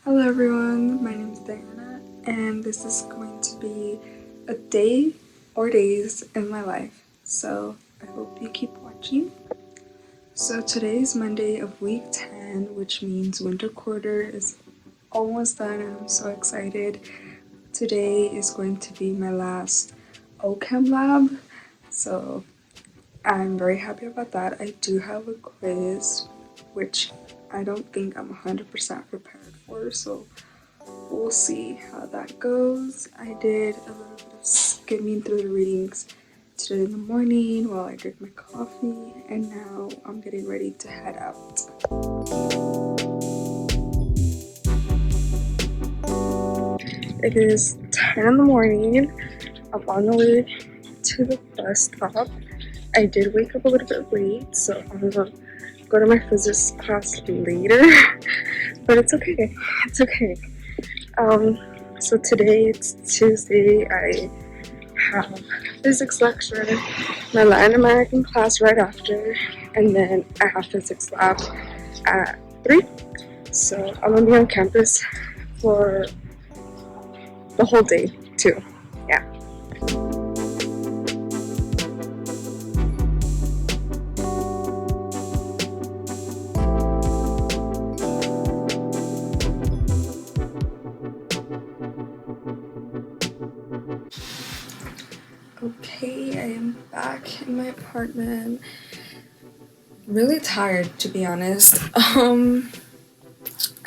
Hello everyone, my name is Diana, and this is going to be a day or days in my life. So I hope you keep watching. So today is Monday of week 10, which means winter quarter is almost done and I'm so excited. Today is going to be my last OChem lab, so I'm very happy about that. I do have a quiz, which I don't think I'm 100% prepared for, so we'll see how that goes. I did a little bit of skimming through the readings today in the morning while I drink my coffee, and now I'm getting ready to head out. It is 10 in the morning. I'm on the way to the bus stop. I did wake up a little bit late, so I'm gonna go to my physics class later, but it's okay. It's okay. So today it's Tuesday. I have physics lecture, my Latin American class right after, and then I have physics lab at 3. So I'm gonna be on campus for the whole day too. Yeah. Okay, I am back in my apartment. Really tired, to be honest. I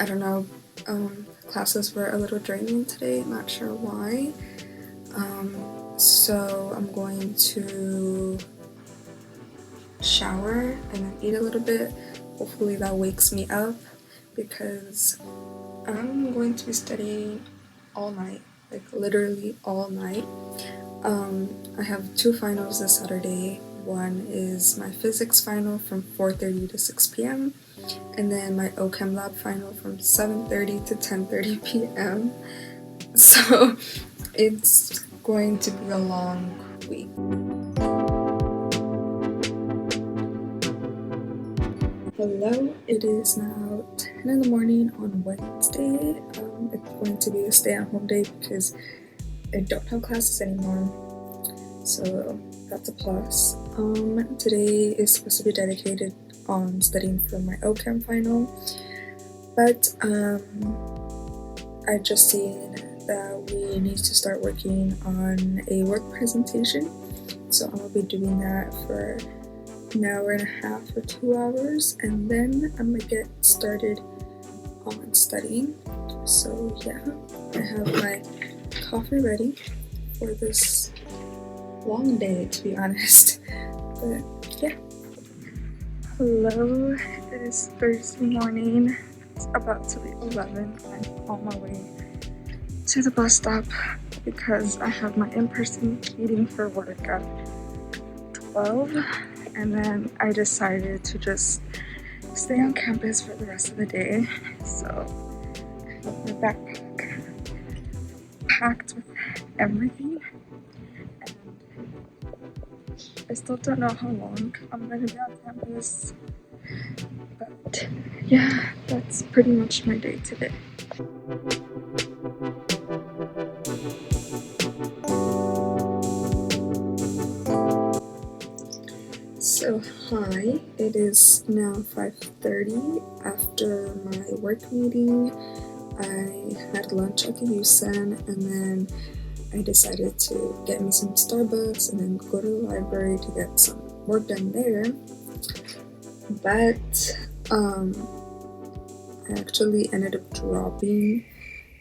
don't know. Classes were a little draining today. Not sure why. So I'm going to shower and then eat a little bit. Hopefully that wakes me up because I'm going to be studying all night, like literally all night. I have 2 finals this Saturday. One is my physics final from 4:30 to 6 p.m. and then my OChem lab final from 7:30 to 10:30 p.m. So it's going to be a long week. Hello, it is now 10 in the morning on Wednesday. It's going to be a stay-at-home day because I don't have classes anymore, so that's a plus. Today is supposed to be dedicated on studying for my OChem final, but I just seen that we need to start working on a work presentation, so I'm gonna be doing that for an hour and a half or 2 hours, and then I'm gonna get started on studying. So yeah, I have my coffee ready for this long day, to be honest. But yeah. Hello, it is Thursday morning. It's about to be 11. I'm on my way to the bus stop because I have my in-person meeting for work at 12, and then I decided to just stay on campus for the rest of the day. So I have my backpack packed with everything, and I still don't know how long I'm going to be on campus, but yeah, that's pretty much my day today. So hi, it is now 5:30 after my work meeting. I had lunch at the UCSB, and then I decided to get me some Starbucks and then go to the library to get some work done there. But I actually ended up dropping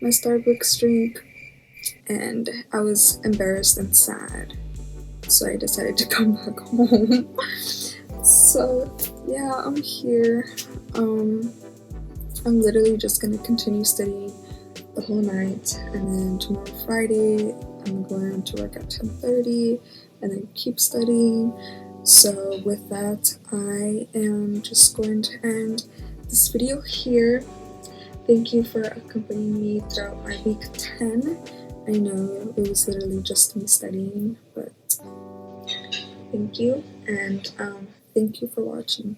my Starbucks drink, and I was embarrassed and sad, so I decided to come back home. So yeah, I'm here. I'm literally just gonna continue studying the whole night, and then tomorrow Friday I'm going to work at 10:30 and then keep studying. So with that, I am just going to end this video here. Thank you for accompanying me throughout my week 10. I know it was literally just me studying, but thank you, and thank you for watching.